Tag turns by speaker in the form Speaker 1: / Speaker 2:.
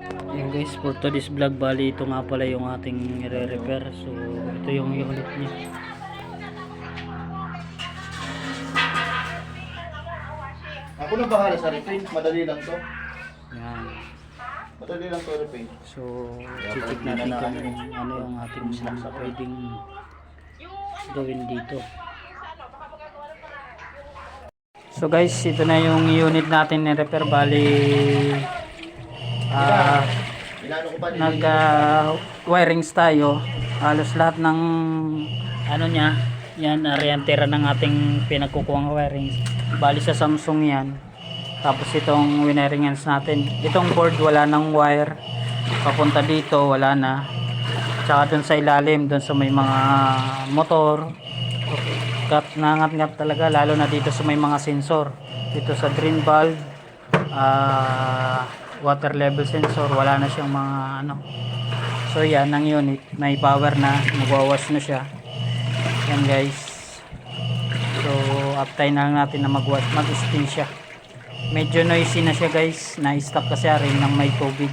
Speaker 1: Ayun guys, for today's vlog, bali ito nga pala yung ating i-repair. So ito yung unit niya.
Speaker 2: Ako na bahala sa repaint, madali lang to.
Speaker 1: Yan.
Speaker 2: Madali lang to repaint.
Speaker 1: So titik natin kung ano yung ating pwedeng gawin dito. So guys, ito na yung unit natin ni-repair. Bali
Speaker 2: Inano ko pa din.
Speaker 1: nag wirings tayo. Halos lahat ng ano niya, yan ariantera ng ating pinagkukuhang wirings. Bali sa Samsung yan. Tapos itong wineringans natin, itong board wala nang wire papunta dito, wala na. Tsaka dun sa ilalim, dun sa may mga motor, nangat-ngat talaga, lalo na dito sa may mga sensor. Dito sa drain valve, water level sensor, wala na siyang mga ano. So yan ang unit, may power na, nagwawash na siya. Yan guys. So uptime na lang natin na mag-spin siya. Medyo noisy na siya guys, na-stuck kasi rin ng may tubig.